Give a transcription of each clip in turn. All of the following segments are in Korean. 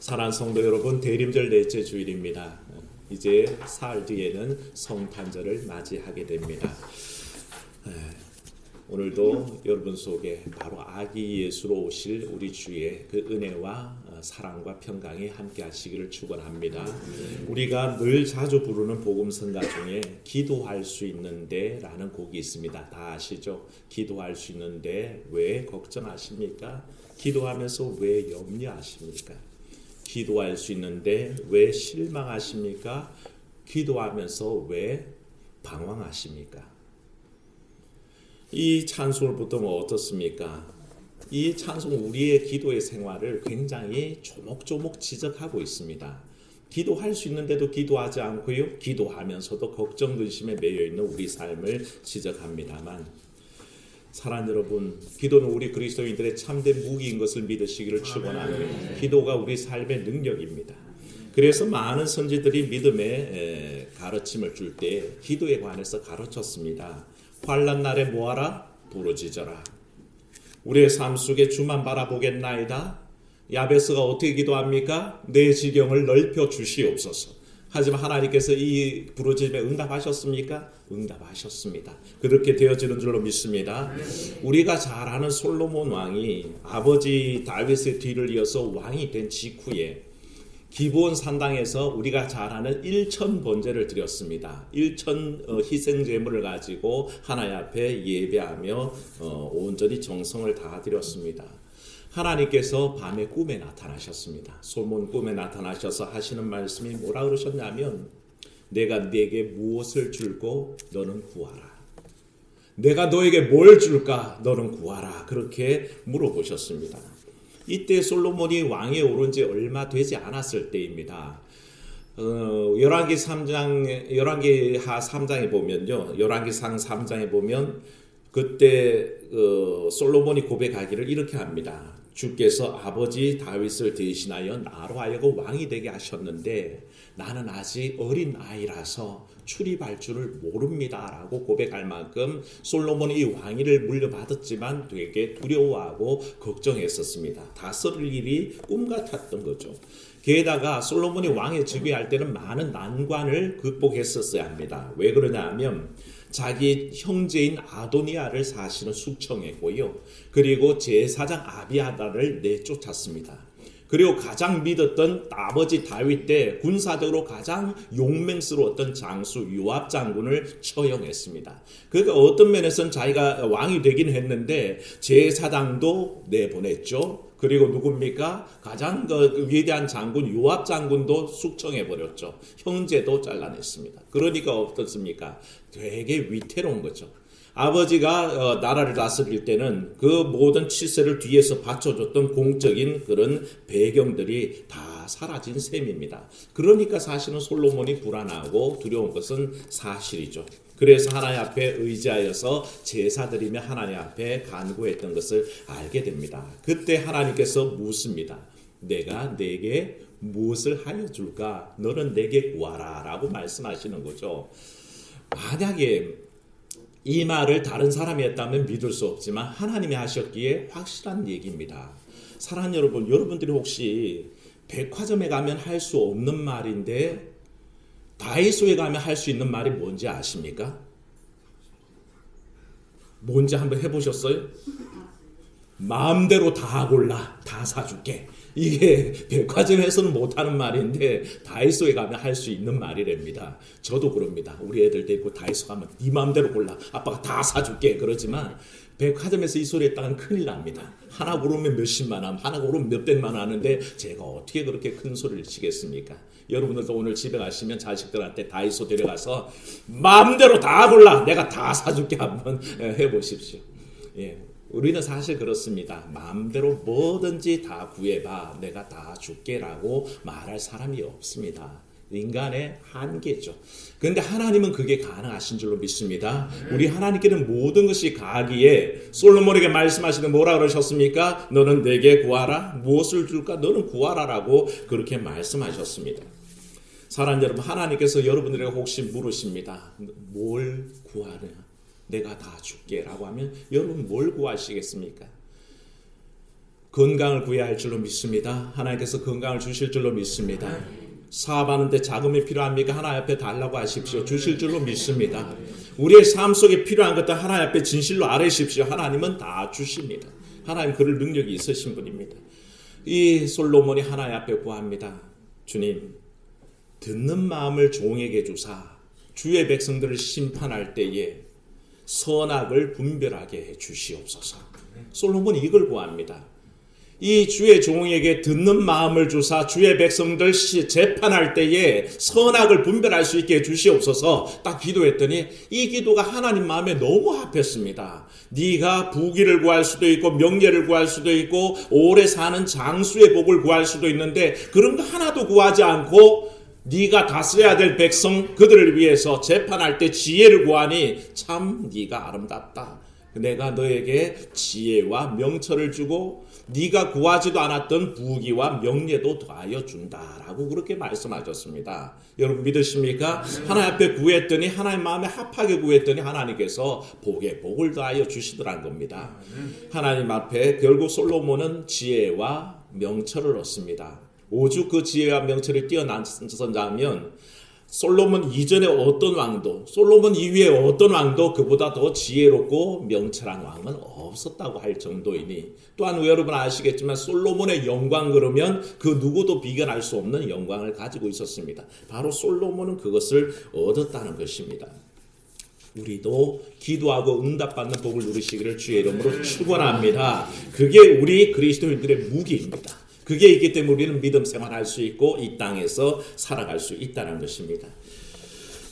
사랑하는 성도 여러분, 대림절 넷째 주일입니다. 이제 사흘 뒤에는 성탄절을 맞이하게 됩니다. 오늘도 여러분 속에 바로 아기 예수로 오실 우리 주의 그 은혜와 사랑과 평강이 함께 하시기를 축원합니다. 우리가 늘 자주 부르는 복음성가 중에 기도할 수 있는데 라는 곡이 있습니다. 다 아시죠? 기도할 수 있는데 왜 걱정하십니까? 기도하면서 왜 염려하십니까? 기도할 수 있는데 왜 실망하십니까? 기도하면서 왜 방황하십니까? 이 찬송을 보통 어떻습니까? 이 찬송은 우리의 기도의 생활을 굉장히 조목조목 지적하고 있습니다. 기도할 수 있는데도 기도하지 않고요, 기도하면서도 걱정 근심에 매여 있는 우리 삶을 지적합니다만, 사랑하는 여러분, 기도는 우리 그리스도인들의 참된 무기인 것을 믿으시기를 축원합니다. 기도가 우리 삶의 능력입니다. 그래서 많은 선지들이 믿음의 가르침을 줄 때 기도에 관해서 가르쳤습니다. 환난 날에 뭐하라? 부르짖어라. 우리의 삶 속에 주만 바라보겠나이다. 야베스가 어떻게 기도합니까? 내 지경을 넓혀 주시옵소서. 하지만 하나님께서 이 부르짖음에 응답하셨습니까? 응답하셨습니다. 그렇게 되어지는 줄로 믿습니다. 우리가 잘 아는 솔로몬 왕이 아버지 다윗의 뒤를 이어서 왕이 된 직후에 기브온 산당에서 우리가 잘 아는 1천 번제를 드렸습니다. 1천 희생제물을 가지고 하나님 앞에 예배하며 온전히 정성을 다 드렸습니다. 하나님께서 밤에 꿈에 나타나셨습니다. 솔몬 꿈에 나타나셔서 하시는 말씀이 뭐라 그러셨냐면, 내가 네게 무엇을 줄고 너는 구하라. 내가 너에게 뭘 줄까? 너는 구하라. 그렇게 물어보셨습니다. 이때 솔로몬이 왕에 오른 지 얼마 되지 않았을 때입니다. 열왕기하 3장에 보면요, 열왕기상 3장에 보면 그때 솔로몬이 고백하기를 이렇게 합니다. 주께서 아버지 다윗을 대신하여 나로 하여금 왕이 되게 하셨는데 나는 아직 어린 아이라서 출입할 줄을 모릅니다 라고 고백할 만큼 솔로몬이 이 왕위를 물려받았지만 되게 두려워하고 걱정했었습니다. 다스릴 일이 꿈 같았던 거죠. 게다가 솔로몬이 왕에 즉위할 때는 많은 난관을 극복했었어야 합니다. 왜 그러냐 하면 자기 형제인 아도니아를 사실은 숙청했고요, 그리고 제사장 아비아다를 내쫓았습니다. 그리고 가장 믿었던 아버지 다윗 때 군사적으로 가장 용맹스러웠던 장수 요압 장군을 처형했습니다. 그러니까 어떤 면에서는 자기가 왕이 되긴 했는데 제사장도 내보냈죠. 그리고 누굽니까? 가장 위대한 장군 요압 장군도 숙청해버렸죠. 형제도 잘라냈습니다. 그러니까 어떻습니까? 되게 위태로운 거죠. 아버지가 나라를 다스릴 때는 그 모든 치세를 뒤에서 받쳐줬던 공적인 그런 배경들이 다 사라진 셈입니다. 그러니까 사실은 솔로몬이 불안하고 두려운 것은 사실이죠. 그래서 하나님 앞에 의지하여서 제사드리며 하나님 앞에 간구했던 것을 알게 됩니다. 그때 하나님께서 묻습니다. 내가 네게 무엇을 하여 줄까? 너는 내게 구하라 라고 말씀하시는 거죠. 만약에 이 말을 다른 사람이 했다면 믿을 수 없지만 하나님이 하셨기에 확실한 얘기입니다. 사랑하는 여러분, 여러분들이 혹시 백화점에 가면 할 수 없는 말인데 다이소에 가면 할 수 있는 말이 뭔지 아십니까? 뭔지 한번 해보셨어요? 마음대로 다 골라, 다 사줄게. 이게 백화점에서는 못하는 말인데 다이소에 가면 할 수 있는 말이랍니다. 저도 그럽니다. 우리 애들 데리고 다이소 가면 네 마음대로 골라, 아빠가 다 사줄게. 그러지만 백화점에서 이 소리 했다간 큰일 납니다. 하나 고르면 몇십만 원, 하나 고르면 몇백만 원 하는데 제가 어떻게 그렇게 큰 소리를 치겠습니까? 여러분들도 오늘 집에 가시면 자식들한테 다이소 데려가서 마음대로 다 골라, 내가 다 사줄게 한번 해보십시오. 예. 우리는 사실 그렇습니다. 마음대로 뭐든지 다 구해봐, 내가 다 줄게라고 말할 사람이 없습니다. 인간의 한계죠. 그런데 하나님은 그게 가능하신 줄로 믿습니다. 우리 하나님께는 모든 것이 가기에 솔로몬에게 말씀하시는 뭐라 그러셨습니까? 너는 내게 구하라. 무엇을 줄까? 너는 구하라라고 그렇게 말씀하셨습니다. 사랑하는 여러분, 하나님께서 여러분들에게 혹시 물으십니다. 뭘 구하느냐? 내가 다 줄게 라고 하면 여러분 뭘 구하시겠습니까? 건강을 구해야 할 줄로 믿습니다. 하나님께서 건강을 주실 줄로 믿습니다. 사업하는데 자금이 필요합니까? 하나님 앞에 달라고 하십시오. 주실 줄로 믿습니다. 우리의 삶 속에 필요한 것들 하나님 앞에 진실로 아뢰십시오. 하나님은 다 주십니다. 하나님 그럴 능력이 있으신 분입니다. 이 솔로몬이 하나님 앞에 구합니다. 주님, 듣는 마음을 종에게 주사 주의 백성들을 심판할 때에 선악을 분별하게 해 주시옵소서. 솔로몬이 이걸 구합니다. 이 주의 종에게 듣는 마음을 주사 주의 백성들 재판할 때에 선악을 분별할 수 있게 해주시옵소서. 딱 기도했더니 이 기도가 하나님 마음에 너무 합했습니다. 네가 부귀를 구할 수도 있고 명예를 구할 수도 있고 오래 사는 장수의 복을 구할 수도 있는데 그런 거 하나도 구하지 않고 네가 다스려야 될 백성 그들을 위해서 재판할 때 지혜를 구하니 참 네가 아름답다. 내가 너에게 지혜와 명철을 주고 네가 구하지도 않았던 부귀와 명예도 더하여 준다라고 그렇게 말씀하셨습니다. 여러분 믿으십니까? 하나님 앞에 구했더니 하나님 마음에 합하게 구했더니 하나님께서 복에 복을 더하여 주시더란 겁니다. 하나님 앞에 결국 솔로몬은 지혜와 명철을 얻습니다. 오죽 그 지혜와 명철이 뛰어났었냐면 솔로몬 이전에 어떤 왕도 솔로몬 이후에 어떤 왕도 그보다 더 지혜롭고 명철한 왕은 없었다고 할 정도이니 또한 여러분 아시겠지만 솔로몬의 영광 그러면 그 누구도 비견할 수 없는 영광을 가지고 있었습니다. 바로 솔로몬은 그것을 얻었다는 것입니다. 우리도 기도하고 응답받는 복을 누리시기를 주의 이름으로 축원합니다. 그게 우리 그리스도인들의 무기입니다. 그게 있기 때문에 우리는 믿음 생활할 수 있고 이 땅에서 살아갈 수 있다는 것입니다.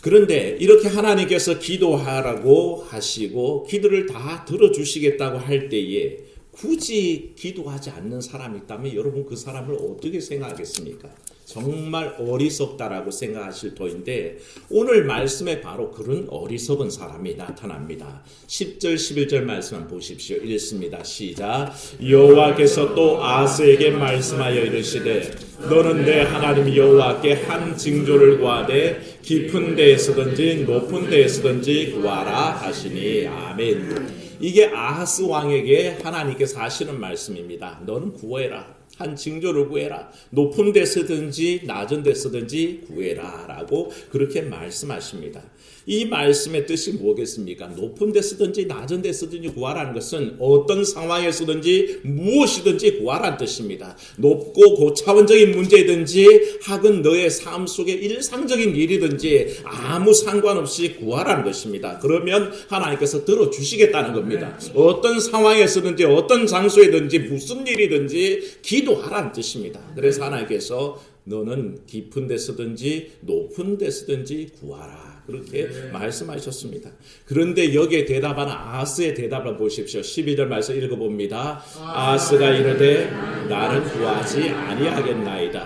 그런데 이렇게 하나님께서 기도하라고 하시고 기도를 다 들어주시겠다고 할 때에 굳이 기도하지 않는 사람이 있다면 여러분 그 사람을 어떻게 생각하겠습니까? 정말 어리석다라고 생각하실 터인데 오늘 말씀에 바로 그런 어리석은 사람이 나타납니다. 10절 11절 말씀만 보십시오. 읽습니다. 시작. 여호와께서 또 아하스에게 말씀하여 이르시되 너는 내 하나님 여호와께 한 징조를 구하되 깊은 데에서든지 높은 데에서든지 구하라 하시니 아멘. 이게 아하스 왕에게 하나님께서 하시는 말씀입니다. 너는 구해라. 한 징조를 구해라. 높은 데서든지 낮은 데서든지 구해라 라고 그렇게 말씀하십니다. 이 말씀의 뜻이 뭐겠습니까? 높은 데서든지 낮은 데서든지 구하라는 것은 어떤 상황에서든지 무엇이든지 구하라는 뜻입니다. 높고 고차원적인 문제든지 하건 너의 삶 속에 일상적인 일이든지 아무 상관없이 구하라는 것입니다. 그러면 하나님께서 들어주시겠다는 겁니다. 어떤 상황에서든지 어떤 장소에든지 무슨 일이든지 기도하라는 뜻입니다. 그래서 하나님께서 너는 깊은 데서든지 높은 데서든지 구하라. 그렇게 말씀하셨습니다. 그런데 여기에 대답하는 아하스의 대답을 보십시오. 12절 말씀 읽어봅니다. 아하스가 이르되 나는 구하지 아니하겠나이다.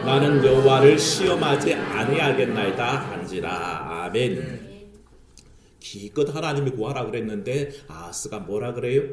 나는 여호와를 시험하지 아니하겠나이다 한지라. 아멘. 기껏 하나님이 구하라 그랬는데 아하스가 뭐라 그래요?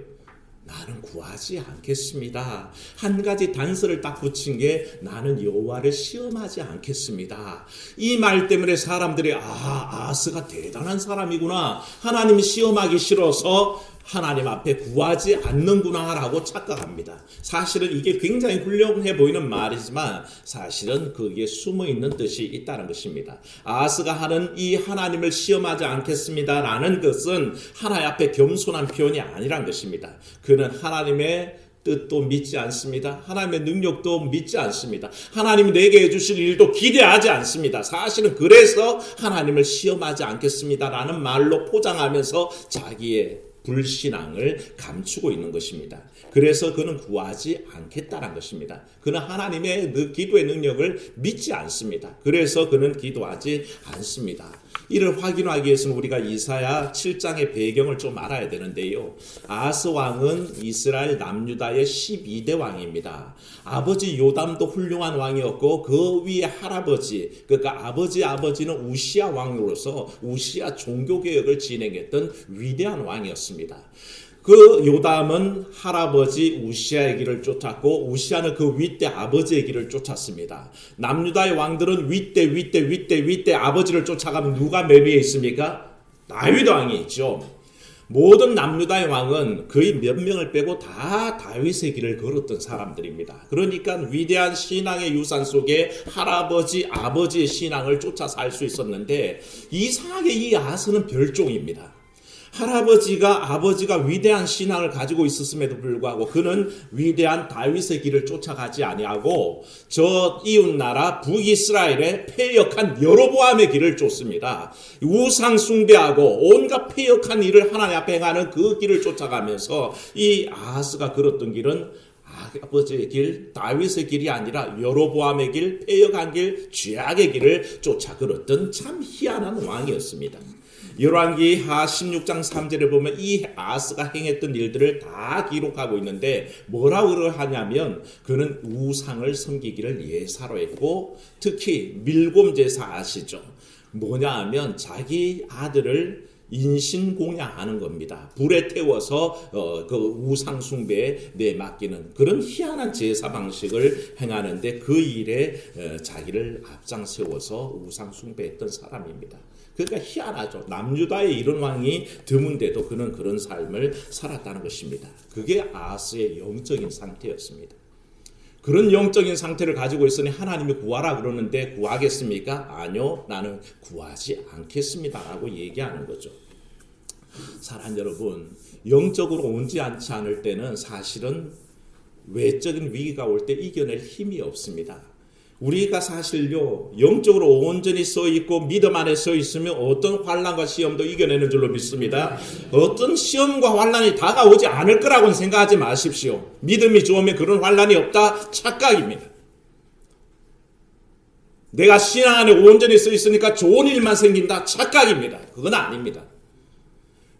나는 구하지 않겠습니다. 한 가지 단서를 딱 붙인 게 나는 여호와를 시험하지 않겠습니다. 이 말 때문에 사람들이 아하스가 대단한 사람이구나. 하나님이 시험하기 싫어서 하나님 앞에 구하지 않는구나 라고 착각합니다. 사실은 이게 굉장히 훌륭해 보이는 말이지만 사실은 거기에 숨어있는 뜻이 있다는 것입니다. 아하스가 하는 이 하나님을 시험하지 않겠습니다 라는 것은 하나님 앞에 겸손한 표현이 아니란 것입니다. 그는 하나님의 뜻도 믿지 않습니다. 하나님의 능력도 믿지 않습니다. 하나님이 내게 해주실 일도 기대하지 않습니다. 사실은 그래서 하나님을 시험하지 않겠습니다 라는 말로 포장하면서 자기의 불신앙을 감추고 있는 것입니다. 그래서 그는 구하지 않겠다는 것입니다. 그는 하나님의 기도의 능력을 믿지 않습니다. 그래서 그는 기도하지 않습니다. 이를 확인하기 위해서는 우리가 이사야 7장의 배경을 좀 알아야 되는데요. 아하스 왕은 이스라엘 남유다의 12대 왕입니다. 아버지 요담도 훌륭한 왕이었고 그 위에 할아버지, 그러니까 아버지는 우시아 왕으로서 우시아 종교개혁을 진행했던 위대한 왕이었습니다. 그 요담은 할아버지 우시아의 길을 쫓았고 우시아는 그 윗대 아버지의 길을 쫓았습니다. 남유다의 왕들은 윗대 아버지를 쫓아가면 누가 맨 위에 있습니까? 다윗 왕이 있죠. 모든 남유다의 왕은 거의 몇 명을 빼고 다 다윗의 길을 걸었던 사람들입니다. 그러니까 위대한 신앙의 유산 속에 할아버지, 아버지의 신앙을 쫓아 살 수 있었는데 이상하게 이 아하스는 별종입니다. 할아버지가 아버지가 위대한 신앙을 가지고 있었음에도 불구하고 그는 위대한 다윗의 길을 쫓아가지 아니하고 저 이웃나라 북이스라엘의 패역한 여로보암의 길을 쫓습니다. 우상 숭배하고 온갖 패역한 일을 하나님 앞에 행하는 그 길을 쫓아가면서 이 아하스가 걸었던 길은 아버지의 길, 다윗의 길이 아니라 여로보암의 길, 패역한 길, 죄악의 길을 쫓아 걸었던 참 희한한 왕이었습니다. 열왕기하 16장 3절에 보면 이 아하스가 행했던 일들을 다 기록하고 있는데 뭐라고 하냐면 그는 우상을 섬기기를 예사로 했고 특히 밀곰 제사 아시죠? 뭐냐 하면 자기 아들을 인신공양하는 겁니다. 불에 태워서 그 우상 숭배에 내맡기는 그런 희한한 제사 방식을 행하는데 그 일에 자기를 앞장 세워서 우상 숭배했던 사람입니다. 그러니까 희한하죠. 남유다의 이런 왕이 드문데도 그는 그런 삶을 살았다는 것입니다. 그게 아하스의 영적인 상태였습니다. 그런 영적인 상태를 가지고 있으니 하나님이 구하라 그러는데 구하겠습니까? 아니요, 나는 구하지 않겠습니다 라고 얘기하는 거죠. 사랑 여러분, 영적으로 온전치 않을 때는 사실은 외적인 위기가 올 때 이겨낼 힘이 없습니다. 우리가 사실요 영적으로 온전히 서 있고 믿음 안에 서 있으면 어떤 환난과 시험도 이겨내는 줄로 믿습니다. 어떤 시험과 환난이 다가오지 않을 거라고는 생각하지 마십시오. 믿음이 좋으면 그런 환난이 없다? 착각입니다. 내가 신앙 안에 온전히 서 있으니까 좋은 일만 생긴다? 착각입니다. 그건 아닙니다.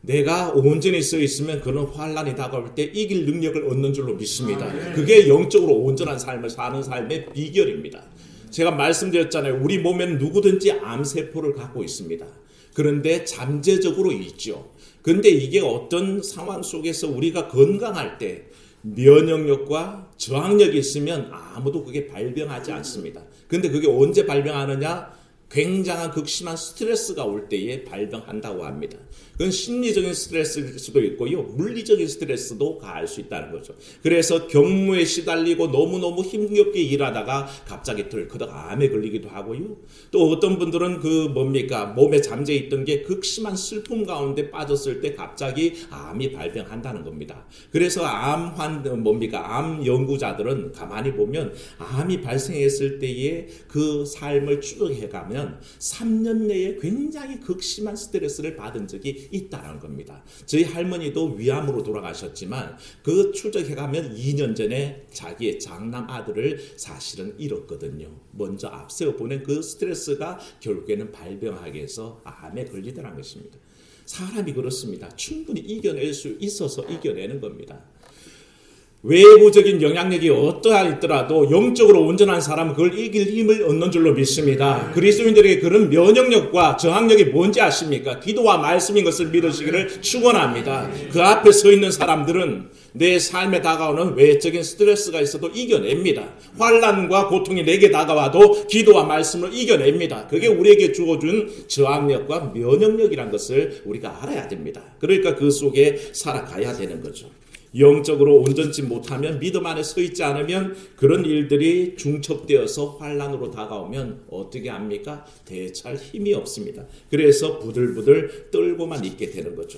내가 온전히 서 있으면 그런 환난이 다가올 때 이길 능력을 얻는 줄로 믿습니다. 그게 영적으로 온전한 삶을 사는 삶의 비결입니다. 제가 말씀드렸잖아요. 우리 몸에는 누구든지 암세포를 갖고 있습니다. 그런데 잠재적으로 있죠. 그런데 이게 어떤 상황 속에서 우리가 건강할 때 면역력과 저항력이 있으면 아무도 그게 발병하지 않습니다. 그런데 그게 언제 발병하느냐? 굉장한 극심한 스트레스가 올 때에 발병한다고 합니다. 그건 심리적인 스트레스일 수도 있고요. 물리적인 스트레스도 가할 수 있다는 거죠. 그래서 경무에 시달리고 너무너무 힘겹게 일하다가 갑자기 덜커덕 암에 걸리기도 하고요. 또 어떤 분들은 몸에 잠재 있던 게 극심한 슬픔 가운데 빠졌을 때 갑자기 암이 발병한다는 겁니다. 그래서 암 연구자들은 가만히 보면 암이 발생했을 때의 그 삶을 추적해가면 3년 내에 굉장히 극심한 스트레스를 받은 적이 있다는 겁니다. 저희 할머니도 위암으로 돌아가셨지만 그 추적해가면 2년 전에 자기의 장남 아들을 사실은 잃었거든요. 먼저 앞세워 보낸 그 스트레스가 결국에는 발병하게 해서 암에 걸리더라는 것입니다. 사람이 그렇습니다. 충분히 이겨낼 수 있어서 이겨내는 겁니다. 외부적인 영향력이 어떠하더라도 영적으로 온전한 사람은 그걸 이길 힘을 얻는 줄로 믿습니다. 그리스도인들에게 그런 면역력과 저항력이 뭔지 아십니까? 기도와 말씀인 것을 믿으시기를 축원합니다. 그 앞에 서 있는 사람들은 내 삶에 다가오는 외적인 스트레스가 있어도 이겨냅니다. 환난과 고통이 내게 다가와도 기도와 말씀으로 이겨냅니다. 그게 우리에게 주어준 저항력과 면역력이란 것을 우리가 알아야 됩니다. 그러니까 그 속에 살아가야 되는 거죠. 영적으로 온전치 못하면 믿음 안에 서 있지 않으면 그런 일들이 중첩되어서 환난으로 다가오면 어떻게 합니까? 대처할 힘이 없습니다. 그래서 부들부들 떨고만 있게 되는 거죠.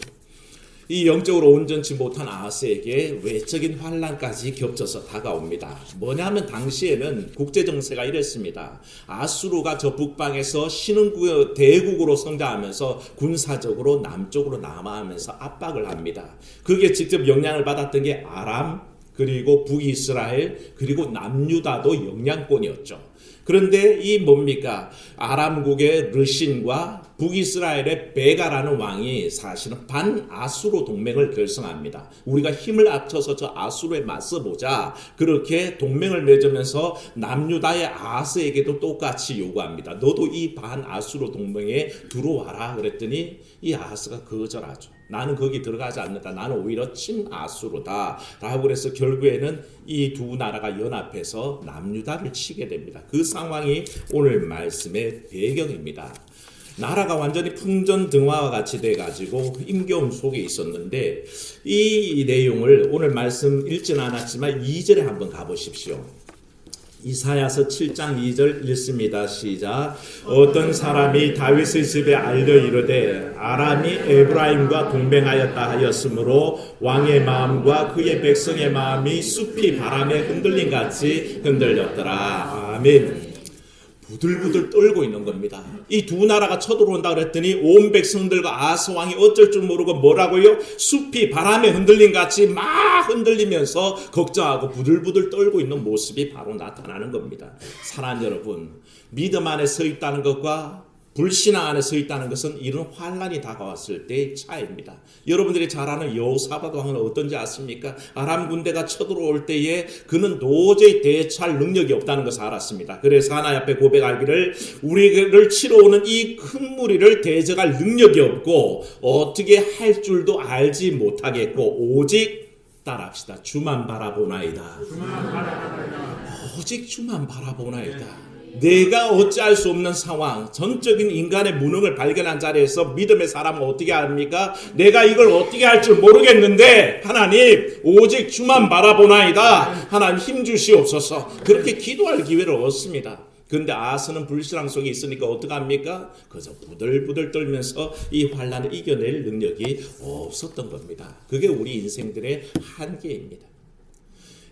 이 영적으로 온전치 못한 아하스에게 외적인 환난까지 겹쳐서 다가옵니다. 뭐냐면 당시에는 국제정세가 이랬습니다. 아수르가 저 북방에서 신흥국 대국으로 성장하면서 군사적으로 남쪽으로 남하하면서 압박을 합니다. 그게 직접 영향을 받았던 게 아람, 그리고 북이스라엘, 그리고 남유다도 영향권이었죠. 그런데 이 뭡니까? 아람국의 르신과 북이스라엘의 베가라는 왕이 사실은 반아수르 동맹을 결성합니다. 우리가 힘을 합쳐서 저 아수르에 맞서보자. 그렇게 동맹을 맺으면서 남유다의 아하스에게도 똑같이 요구합니다. 너도 이 반아수르 동맹에 들어와라. 그랬더니 이 아하스가 거절하죠. 나는 거기 들어가지 않는다. 나는 오히려 친아수르다. 라고 그래서 결국에는 이 두 나라가 연합해서 남유다를 치게 됩니다. 그 상황이 오늘 말씀의 배경입니다. 나라가 완전히 풍전등화와 같이 돼가지고 힘겨움 속에 있었는데 이 내용을 오늘 말씀 읽지는 않았지만 2절에 한번 가보십시오. 이사야서 7장 2절 읽습니다. 시작. 어떤 다윗의 집에 알려 이르되 아람이 에브라임과 동맹하였다 하였으므로 왕의 마음과 그의 백성의 마음이 숲이 바람에 흔들림 같이 흔들렸더라. 아멘. 부들부들 떨고 있는 겁니다. 이 두 나라가 쳐들어온다 그랬더니 온 백성들과 아하스 왕이 어쩔 줄 모르고 뭐라고요? 숲이 바람에 흔들림 같이 막 흔들리면서 걱정하고 부들부들 떨고 있는 모습이 바로 나타나는 겁니다. 사랑하는 여러분, 믿음 안에 서 있다는 것과 불신앙 안에 서 있다는 것은 이런 환란이 다가왔을 때의 차이입니다. 여러분들이 잘 아는 여호사밧 왕은 어떤지 아십니까? 아람 군대가 쳐들어올 때에 그는 도저히 대처할 능력이 없다는 것을 알았습니다. 그래서 하나님 앞에 고백하기를 우리를 치러 오는 이 큰 무리를 대적할 능력이 없고 어떻게 할 줄도 알지 못하겠고 오직 따라합시다. 주만 바라보나이다. 오직 주만 바라보나이다. 내가 어찌할 수 없는 상황, 전적인 인간의 무능을 발견한 자리에서 믿음의 사람은 어떻게 합니까? 내가 이걸 어떻게 할 줄 모르겠는데 하나님 오직 주만 바라보나이다. 하나님 힘주시옵소서. 그렇게 기도할 기회를 얻습니다. 그런데 아하스는 불신앙 속에 있으니까 어떡합니까? 그저 부들부들 떨면서 이 환란을 이겨낼 능력이 없었던 겁니다. 그게 우리 인생들의 한계입니다.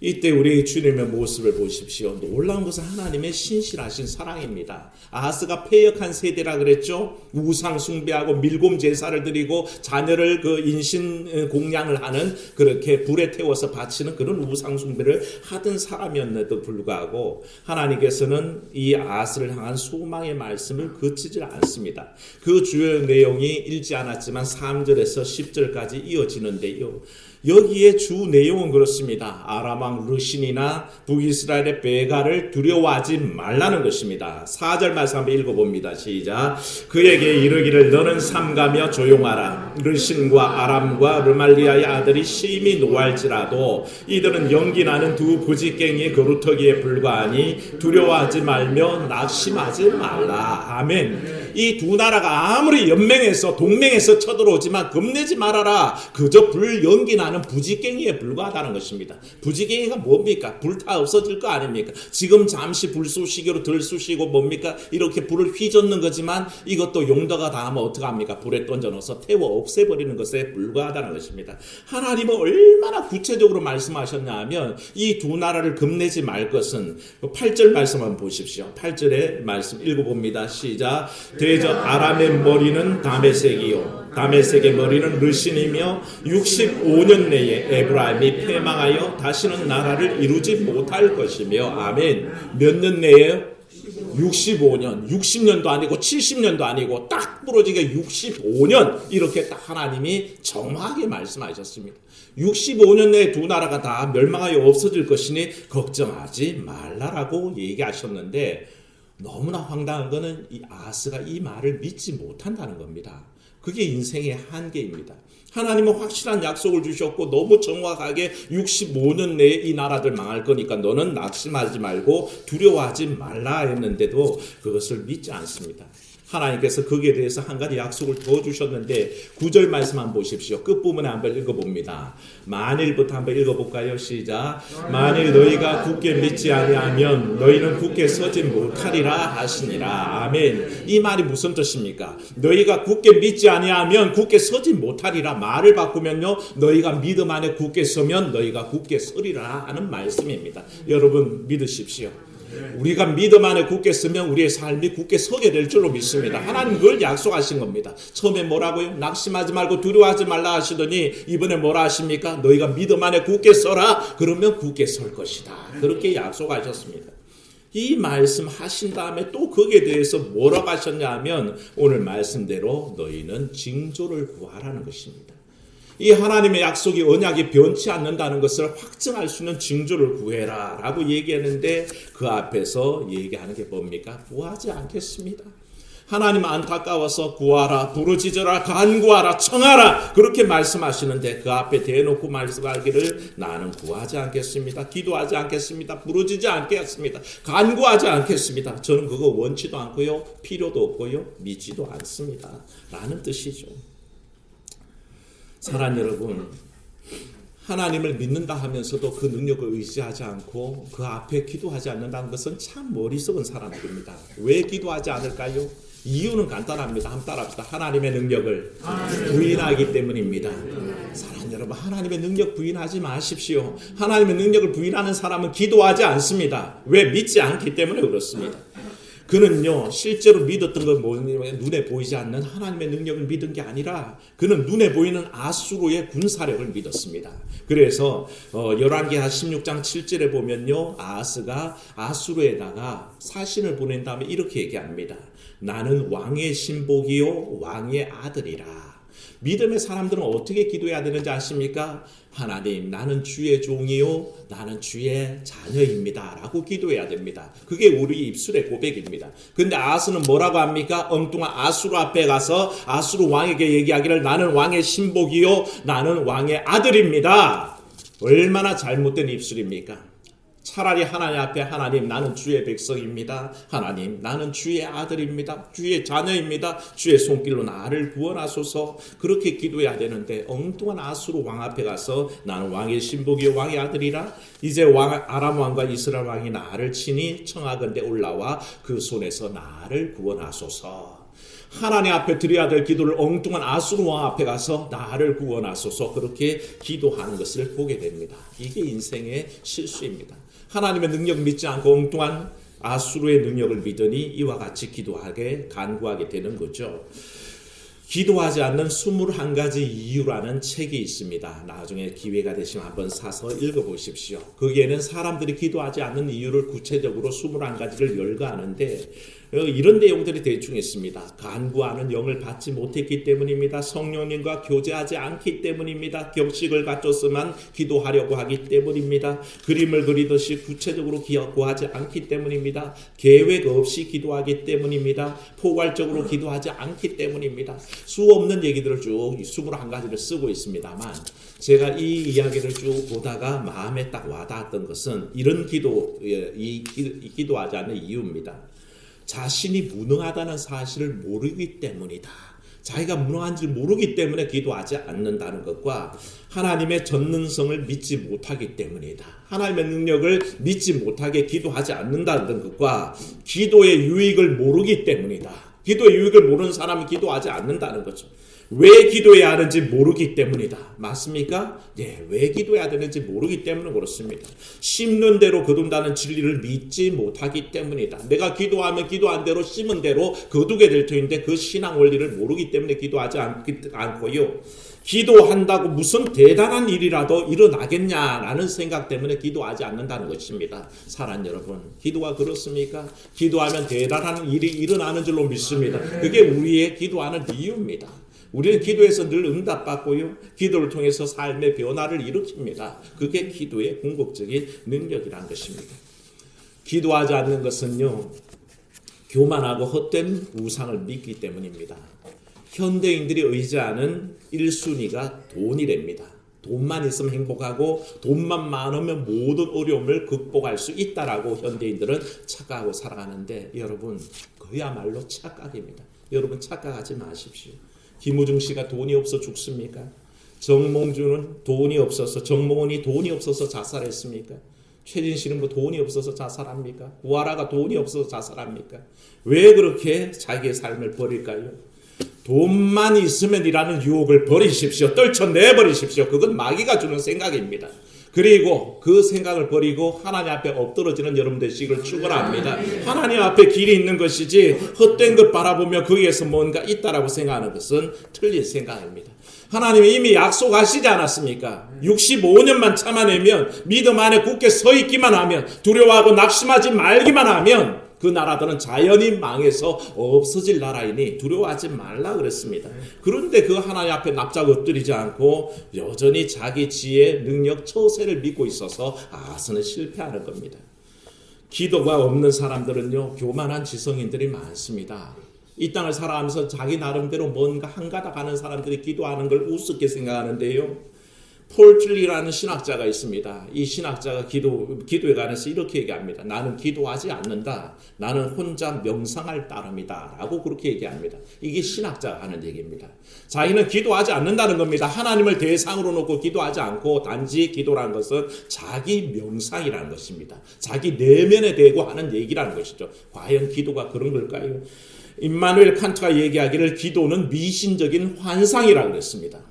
이때 우리 주님의 모습을 보십시오. 놀라운 것은 하나님의 신실하신 사랑입니다. 아하스가 패역한 세대라 그랬죠. 우상 숭배하고 밀곰 제사를 드리고 자녀를 그 인신 공양을 하는 그렇게 불에 태워서 바치는 그런 우상 숭배를 하던 사람이었는데도 불구하고 하나님께서는 이 아하스를 향한 소망의 말씀을 그치질 않습니다. 그 주요 내용이 읽지 않았지만 3절에서 10절까지 이어지는데요. 여기에 주 내용은 그렇습니다. 아람 왕 르신이나 북이스라엘의 베가를 두려워하지 말라는 것입니다. 4절 말씀 한번 읽어봅니다. 시작. 그에게 이르기를 너는 삼가며 조용하라. 르신과 아람과 르말리아의 아들이 심히 노할지라도 이들은 연기나는 두 부지깽이의 거루터기에 불과하니 두려워하지 말며 낙심하지 말라. 아멘. 이 두 나라가 아무리 연맹해서 동맹해서 쳐들어오지만 겁내지 말아라. 그저 불 연기나는 부지깽이에 불과하다는 것입니다. 부지깽이가 뭡니까? 불타 없어질 거 아닙니까? 지금 잠시 불쏘시개로 덜 쏘시고 뭡니까? 이렇게 불을 휘젓는 거지만 이것도 용도가 닿으면 어떡합니까? 불에 던져 넣어서 태워 없애버리는 것에 불과하다는 것입니다. 하나님은 얼마나 구체적으로 말씀하셨냐 하면 이 두 나라를 겁내지 말 것은 8절 말씀 한번 보십시오. 8절의 말씀 읽어봅니다. 시작. 대저 아람의 머리는 다메섹이요 다메섹의 머리는 르신이며 65년 내에 에브라임이 패망하여 다시는 나라를 이루지 못할 것이며 아멘. 몇 년 내에요? 65년, 60년도 아니고 70년도 아니고 딱 부러지게 65년 이렇게 딱 하나님이 정확하게 말씀하셨습니다. 65년 내에 두 나라가 다 멸망하여 없어질 것이니 걱정하지 말라라고 얘기하셨는데 너무나 황당한 것은 이 아하스가 이 말을 믿지 못한다는 겁니다. 그게 인생의 한계입니다. 하나님은 확실한 약속을 주셨고 너무 정확하게 65년 내에 이 나라들 망할 거니까 너는 낙심하지 말고 두려워하지 말라 했는데도 그것을 믿지 않습니다. 하나님께서 거기에 대해서 한 가지 약속을 더 주셨는데 9절 말씀 한번 보십시오. 끝부분에 한번 읽어봅니다. 만일부터 한번 읽어볼까요? 시작. 만일 너희가 굳게 믿지 아니하면 너희는 굳게 서지 못하리라 하시니라. 아멘. 이 말이 무슨 뜻입니까? 너희가 굳게 믿지 아니하면 굳게 서지 못하리라. 말을 바꾸면요. 너희가 믿음 안에 굳게 서면 너희가 굳게 서리라 하는 말씀입니다. 여러분 믿으십시오. 우리가 믿음 안에 굳게 서면 우리의 삶이 굳게 서게 될 줄로 믿습니다. 하나님 그걸 약속하신 겁니다. 처음에 뭐라고요? 낙심하지 말고 두려워하지 말라 하시더니 이번에 뭐라 하십니까? 너희가 믿음 안에 굳게 서라. 그러면 굳게 설 것이다. 그렇게 약속하셨습니다. 이 말씀 하신 다음에 또 거기에 대해서 뭐라고 하셨냐 하면 오늘 말씀대로 너희는 징조를 구하라는 것입니다. 이 하나님의 약속이 언약이 변치 않는다는 것을 확증할 수 있는 징조를 구해라 라고 얘기했는데 그 앞에서 얘기하는 게 뭡니까? 구하지 않겠습니다. 하나님 안타까워서 구하라, 부르짖어라, 간구하라, 청하라 그렇게 말씀하시는데 그 앞에 대놓고 말씀하기를 나는 구하지 않겠습니다. 기도하지 않겠습니다. 부르짖지 않겠습니다. 간구하지 않겠습니다. 저는 그거 원치도 않고요. 필요도 없고요. 믿지도 않습니다. 라는 뜻이죠. 사랑하는 여러분, 하나님을 믿는다 하면서도 그 능력을 의지하지 않고 그 앞에 기도하지 않는다는 것은 참 머리속은 사람들입니다. 왜 기도하지 않을까요? 이유는 간단합니다. 한번 따라합시다. 하나님의 능력을 부인하기 때문입니다. 사랑하는 여러분, 하나님의 능력 부인하지 마십시오. 하나님의 능력을 부인하는 사람은 기도하지 않습니다. 왜? 믿지 않기 때문에 그렇습니다. 그는요 실제로 믿었던 건 뭐냐면 눈에 보이지 않는 하나님의 능력을 믿은 게 아니라 그는 눈에 보이는 아수르의 군사력을 믿었습니다. 그래서 열왕기하 16장 7절에 보면요 아하스가 아수르에다가 사신을 보낸 다음에 이렇게 얘기합니다. 나는 왕의 신복이요 왕의 아들이라. 믿음의 사람들은 어떻게 기도해야 되는지 아십니까? 하나님, 나는 주의 종이요 나는 주의 자녀입니다 라고 기도해야 됩니다. 그게 우리 입술의 고백입니다. 근데 아하스는 뭐라고 합니까? 엉뚱한 아수르 앞에 가서 아수르 왕에게 얘기하기를 나는 왕의 신복이요 나는 왕의 아들입니다. 얼마나 잘못된 입술입니까? 차라리 하나님 앞에 하나님 나는 주의 백성입니다. 하나님 나는 주의 아들입니다. 주의 자녀입니다. 주의 손길로 나를 구원하소서 그렇게 기도해야 되는데 엉뚱한 아수르 왕 앞에 가서 나는 왕의 신복이요 왕의 아들이라 이제 아람 왕과 이스라엘 왕이 나를 치니 청하건대 올라와 그 손에서 나를 구원하소서. 하나님 앞에 드려야 될 기도를 엉뚱한 아수르 왕 앞에 가서 나를 구원하소서 그렇게 기도하는 것을 보게 됩니다. 이게 인생의 실수입니다. 하나님의 능력 믿지 않고 엉뚱한 아수르의 능력을 믿으니 이와 같이 기도하게 간구하게 되는 거죠. 기도하지 않는 21가지 이유라는 책이 있습니다. 나중에 기회가 되시면 한번 사서 읽어보십시오. 거기에는 사람들이 기도하지 않는 이유를 구체적으로 21가지를 열거하는데 이런 내용들이 대충 있습니다. 간구하는 영을 받지 못했기 때문입니다. 성령님과 교제하지 않기 때문입니다. 격식을 갖췄으면 기도하려고 하기 때문입니다. 그림을 그리듯이 구체적으로 구하지 않기 때문입니다. 계획 없이 기도하기 때문입니다. 포괄적으로 기도하지 않기 때문입니다. 수없는 얘기들을 쭉 21가지를 쓰고 있습니다만 제가 이 이야기를 쭉 보다가 마음에 딱 와닿았던 것은 이런 기도하지 않는 이유입니다. 자신이 무능하다는 사실을 모르기 때문이다. 자기가 무능한 줄 모르기 때문에 기도하지 않는다는 것과 하나님의 전능성을 믿지 못하기 때문이다. 하나님의 능력을 믿지 못하게 기도하지 않는다는 것과 기도의 유익을 모르기 때문이다. 기도의 유익을 모르는 사람은 기도하지 않는다는 거죠. 왜 기도해야 하는지 모르기 때문이다. 맞습니까? 네, 왜 기도해야 되는지 모르기 때문에 그렇습니다. 심는 대로 거둔다는 진리를 믿지 못하기 때문이다. 내가 기도하면 기도한 대로 심은 대로 거두게 될 터인데 그 신앙 원리를 모르기 때문에 기도하지 않고요. 기도한다고 무슨 대단한 일이라도 일어나겠냐라는 생각 때문에 기도하지 않는다는 것입니다. 사랑하는 여러분, 기도가 그렇습니까? 기도하면 대단한 일이 일어나는 줄로 믿습니다. 그게 우리의 기도하는 이유입니다. 우리는 기도에서 늘 응답받고요. 기도를 통해서 삶의 변화를 일으킵니다. 그게 기도의 궁극적인 능력이라는 것입니다. 기도하지 않는 것은요. 교만하고 헛된 우상을 믿기 때문입니다. 현대인들이 의지하는 1순위가 돈이랍니다. 돈만 있으면 행복하고 돈만 많으면 모든 어려움을 극복할 수 있다라고 현대인들은 착각하고 살아가는데 여러분 그야말로 착각입니다. 여러분 착각하지 마십시오. 김우중 씨가 돈이 없어 죽습니까? 정몽준은 돈이 없어서 정몽원이 돈이 없어서 자살했습니까? 최진 씨는 뭐 돈이 없어서 자살합니까? 우아라가 돈이 없어서 자살합니까? 왜 그렇게 자기의 삶을 버릴까요? 돈만 있으면이라는 유혹을 버리십시오. 떨쳐내버리십시오. 그건 마귀가 주는 생각입니다. 그리고 그 생각을 버리고 하나님 앞에 엎드러지는 여러분 되시기를 축원합니다. 하나님 앞에 길이 있는 것이지 헛된 것 바라보며 거기에서 뭔가 있다라고 생각하는 것은 틀린 생각입니다. 하나님이 이미 약속하시지 않았습니까? 65년만 참아내면 믿음 안에 굳게 서 있기만 하면 두려워하고 낙심하지 말기만 하면 그 나라들은 자연히 망해서 없어질 나라이니 두려워하지 말라 그랬습니다. 그런데 그 하나님 앞에 납작 엎드리지 않고 여전히 자기 지혜, 능력, 처세를 믿고 있어서 아하스는 실패하는 겁니다. 기도가 없는 사람들은요 교만한 지성인들이 많습니다. 이 땅을 살아가면서 자기 나름대로 뭔가 한가닥 하는 사람들이 기도하는 걸 우습게 생각하는데요. 폴틀리라는 신학자가 있습니다. 이 신학자가 기도에 관해서 이렇게 얘기합니다. 나는 기도하지 않는다. 나는 혼자 명상할 따름이다. 라고 그렇게 얘기합니다. 이게 신학자가 하는 얘기입니다. 자기는 기도하지 않는다는 겁니다. 하나님을 대상으로 놓고 기도하지 않고 단지 기도라는 것은 자기 명상이라는 것입니다. 자기 내면에 대고 하는 얘기라는 것이죠. 과연 기도가 그런 걸까요? 임마누엘 칸트가 얘기하기를 기도는 미신적인 환상이라고 그랬습니다.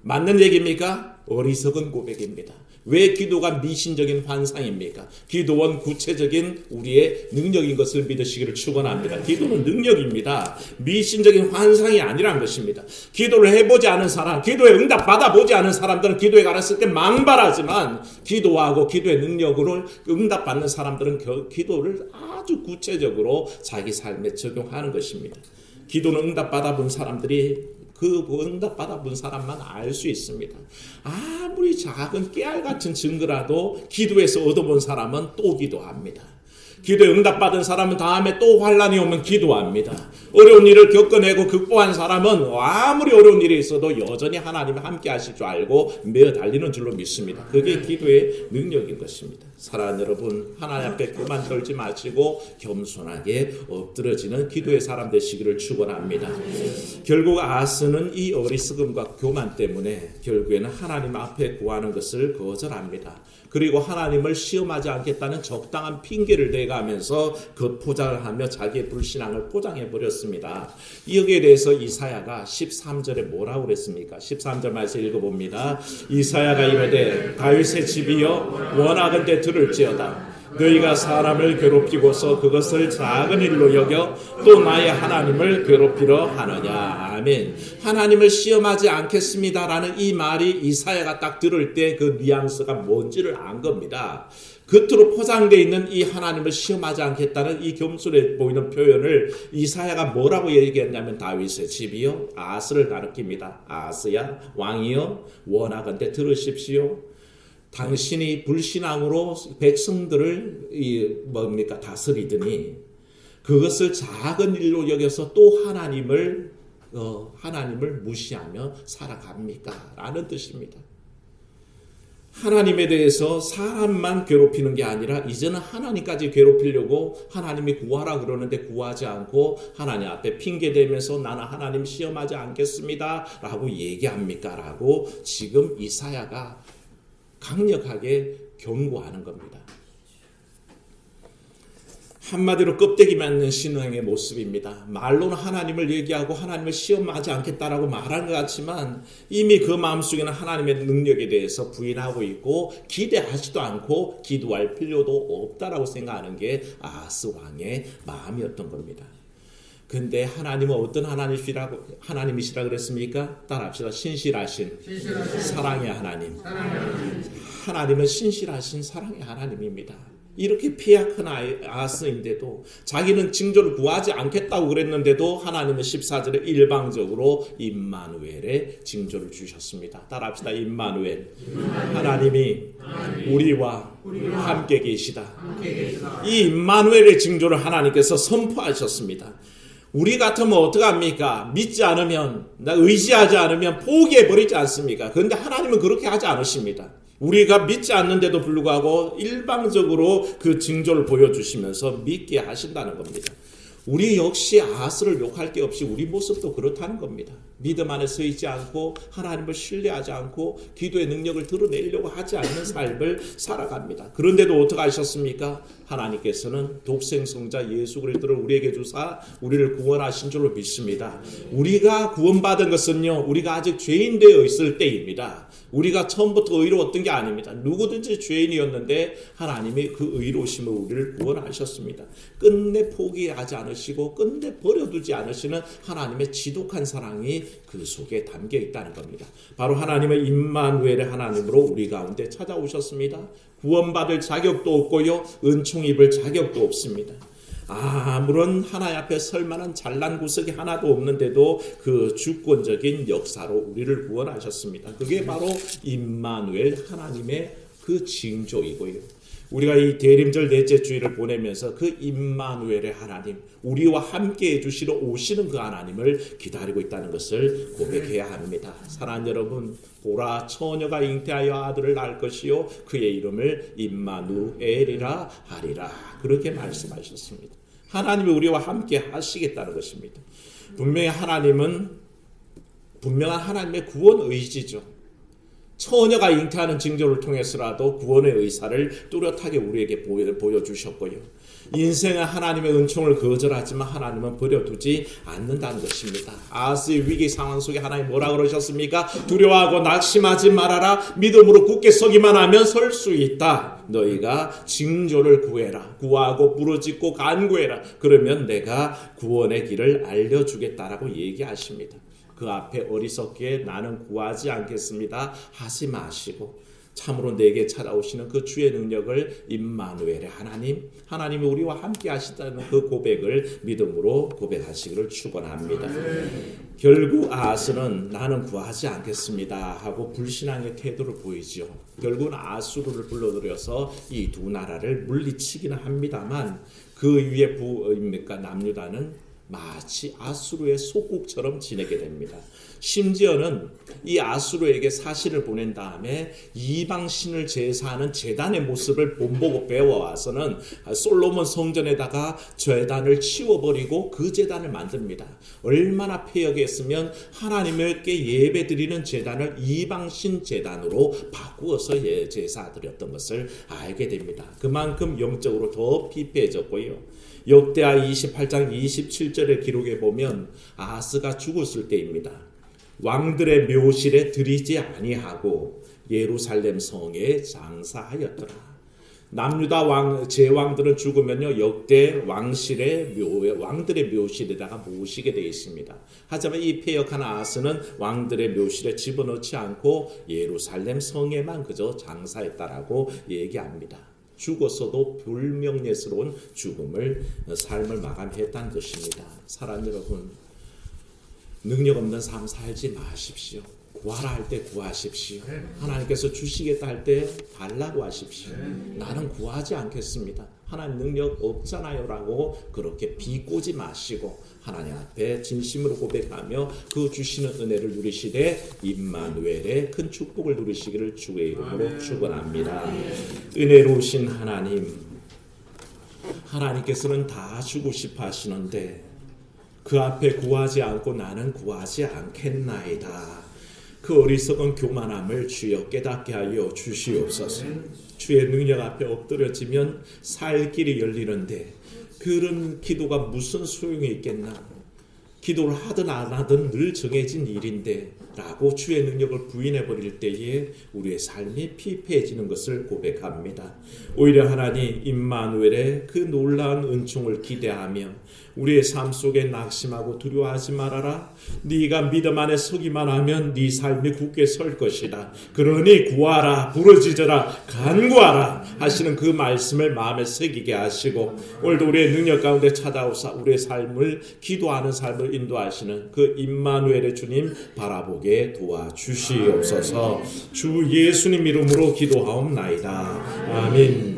맞는 얘기입니까? 어리석은 고백입니다. 왜 기도가 미신적인 환상입니까? 기도는 구체적인 우리의 능력인 것을 믿으시기를 축원합니다. 기도는 능력입니다. 미신적인 환상이 아니라는 것입니다. 기도를 해보지 않은 사람, 기도에 응답 받아보지 않은 사람들은 기도에 관했을 때 망발하지만 기도하고 기도의 능력으로 응답받는 사람들은 기도를 아주 구체적으로 자기 삶에 적용하는 것입니다. 기도는 응답 받아본 사람들이 그 응답 받아본 사람만 알 수 있습니다. 아무리 작은 깨알 같은 증거라도 기도에서 얻어본 사람은 또 기도합니다. 기도에 응답받은 사람은 다음에 또 환란이 오면 기도합니다. 어려운 일을 겪어내고 극복한 사람은 아무리 어려운 일이 있어도 여전히 하나님이 함께 하실 줄 알고 매어 달리는 줄로 믿습니다. 그게 기도의 능력인 것입니다. 사랑하는 여러분, 하나님 앞에 교만 떨지 마시고 겸손하게 엎드러지는 기도의 사람 되시기를 축원합니다. 결국 아하스는 이 어리석음과 교만 때문에 결국에는 하나님 앞에 구하는 것을 거절합니다. 그리고 하나님을 시험하지 않겠다는 적당한 핑계를 대가면서 그 포장을 하며 자기의 불신앙을 포장해버렸습니다. 여기에 대해서 이사야가 13절에 뭐라고 그랬습니까? 13절 말씀 읽어봅니다. 이사야가 이르되 다윗의 집이여 원하건대 들을지어다. 너희가 사람을 괴롭히고서 그것을 작은 일로 여겨 또 나의 하나님을 괴롭히려 하느냐. 아멘. 하나님을 시험하지 않겠습니다라는 이 말이 이사야가 딱 들을 때 그 뉘앙스가 뭔지를 안 겁니다. 겉으로 포장되어 있는 이 하나님을 시험하지 않겠다는 이 겸손해 보이는 표현을 이사야가 뭐라고 얘기했냐면 다윗의 집이요, 아하스를 가리킵니다. 아하스야 왕이요 원하건대 들으십시오. 당신이 불신앙으로 백성들을 다스리더니 그것을 작은 일로 여겨서 또 하나님을 무시하며 살아갑니까? 라는 뜻입니다. 하나님에 대해서 사람만 괴롭히는 게 아니라 이제는 하나님까지 괴롭히려고 하나님이 구하라 그러는데 구하지 않고 하나님 앞에 핑계대면서 나는 하나님 시험하지 않겠습니다 라고 얘기합니까? 라고 지금 이사야가 강력하게 경고하는 겁니다. 한마디로 껍데기 맞는 신앙의 모습입니다. 말로는 하나님을 얘기하고 하나님을 시험하지 않겠다라고 말하는 것 같지만 이미 그 마음속에는 하나님의 능력에 대해서 부인하고 있고 기대하지도 않고 기도할 필요도 없다라고 생각하는 게 아하스 왕의 마음이었던 겁니다. 근데 하나님은 어떤 하나님이시라 그랬습니까? 따라합시다. 신실하신 사랑의 하나님. 하나님은 신실하신 사랑의 하나님입니다. 이렇게 폐악한 아하스인데도 자기는 징조를 구하지 않겠다고 그랬는데도 하나님은 14절에 일방적으로 임마누엘의 징조를 주셨습니다. 따라합시다. 임마누엘. 하나님이 우리와 함께 계시다. 이 임마누엘의 징조를 하나님께서 선포하셨습니다. 우리 같으면 어떡합니까? 믿지 않으면, 의지하지 않으면 포기해버리지 않습니까? 그런데 하나님은 그렇게 하지 않으십니다. 우리가 믿지 않는데도 불구하고 일방적으로 그 징조를 보여주시면서 믿게 하신다는 겁니다. 우리 역시 아하스를 욕할 게 없이 우리 모습도 그렇다는 겁니다. 믿음 안에 서 있지 않고 하나님을 신뢰하지 않고 기도의 능력을 드러내려고 하지 않는 삶을 살아갑니다. 그런데도 어떻게 하셨습니까? 하나님께서는 독생성자 예수 그리스도를 우리에게 주사 우리를 구원하신 줄로 믿습니다. 우리가 구원받은 것은요, 우리가 아직 죄인 되어 있을 때입니다. 우리가 처음부터 의로웠던 게 아닙니다. 누구든지 죄인이었는데 하나님이 그 의로우심으로 우리를 구원하셨습니다. 끝내 포기하지 않으시고 끝내 버려두지 않으시는 하나님의 지독한 사랑이 그 속에 담겨 있다는 겁니다. 바로 하나님의 임마누엘의 하나님으로 우리 가운데 찾아오셨습니다. 구원받을 자격도 없고요, 은총 입을 자격도 없습니다. 아무런 하나님 앞에 설 만한 잘난 구석이 하나도 없는데도 그 주권적인 역사로 우리를 구원하셨습니다. 그게 바로 임마누엘 하나님의 그 징조이고요. 우리가 이 대림절 넷째 주일을 보내면서 그 임마누엘의 하나님, 우리와 함께 해주시러 오시는 그 하나님을 기다리고 있다는 것을 고백해야 합니다. 사랑하는 여러분, 보라 처녀가 잉태하여 아들을 낳을 것이요 그의 이름을 임마누엘이라 하리라, 그렇게 말씀하셨습니다. 하나님이 우리와 함께 하시겠다는 것입니다. 분명한 하나님의 구원 의지죠. 처녀가 잉태하는 징조를 통해서라도 구원의 의사를 뚜렷하게 우리에게 보여주셨고요. 인생은 하나님의 은총을 거절하지만 하나님은 버려두지 않는다는 것입니다. 아하스의 위기 상황 속에 하나님 뭐라 그러셨습니까? 두려워하고 낙심하지 말아라. 믿음으로 굳게 서기만 하면 설 수 있다. 너희가 징조를 구해라. 구하고 부르짖고 간구해라. 그러면 내가 구원의 길을 알려주겠다라고 얘기하십니다. 그 앞에 어리석게 나는 구하지 않겠습니다 하지 마시고 참으로 내게 찾아오시는 그 주의 능력을 임마누엘의 하나님이 우리와 함께 하시다는 그 고백을 믿음으로 고백하시기를 축원합니다. 결국 아하스는 나는 구하지 않겠습니다 하고 불신앙의 태도를 보이죠. 결국은 아수르를 불러들여서 이 두 나라를 물리치기는 합니다만 그 위에 남유다는 마치 아수르의 속국처럼 지내게 됩니다. 심지어는 이 아수르에게 사신을 보낸 다음에 이방신을 제사하는 제단의 모습을 본보고 배워와서는 솔로몬 성전에다가 제단을 치워버리고 그 제단을 만듭니다. 얼마나 폐역했으면 하나님께 예배드리는 제단을 이방신 제단으로 바꾸어서 제사드렸던 것을 알게 됩니다. 그만큼 영적으로 더 피폐해졌고요. 역대하 28장 27절의 기록에 보면 아하스가 죽었을 때입니다. 왕들의 묘실에 들이지 아니하고 예루살렘 성에 장사하였더라. 남유다 제왕들은 죽으면요 역대 왕들의 묘실에다가 모시게 되어 있습니다. 하지만 이 폐역한 아하스는 왕들의 묘실에 집어넣지 않고 예루살렘 성에만 그저 장사했다라고 얘기합니다. 죽었어도 불명예스러운 삶을 마감했다는 것입니다. 사랑하는 여러분, 능력 없는 삶 살지 마십시오. 구하라 할 때 구하십시오. 하나님께서 주시겠다 할 때 달라고 하십시오. 나는 구하지 않겠습니다. 하나님 능력 없잖아요 라고 그렇게 비꼬지 마시고 하나님 앞에 진심으로 고백하며 그 주시는 은혜를 누리시되 임마누엘의 큰 축복을 누리시기를 주의 이름으로 축원합니다. 은혜로우신 하나님께서는 다 주고 싶어 하시는데 그 앞에 구하지 않고 나는 구하지 않겠나이다. 그 어리석은 교만함을 주여 깨닫게 하여 주시옵소서. 주의 능력 앞에 엎드려지면 살 길이 열리는데 그런 기도가 무슨 소용이 있겠나. 기도를 하든 안 하든 늘 정해진 일인데 라고 주의 능력을 부인해버릴 때에 우리의 삶이 피폐해지는 것을 고백합니다. 오히려 하나님 임마누엘의 그 놀라운 은총을 기대하며 우리의 삶 속에 낙심하고 두려워하지 말아라. 네가 믿음 안에 서기만 하면 네 삶이 굳게 설 것이다. 그러니 구하라, 부르짖어라, 간구하라 하시는 그 말씀을 마음에 새기게 하시고 오늘도 우리의 능력 가운데 찾아오사 우리의 삶을 기도하는 삶을 인도하시는 그 임마누엘의 주님 바라보게 도와주시옵소서. 주 예수님 이름으로 기도하옵나이다. 아멘.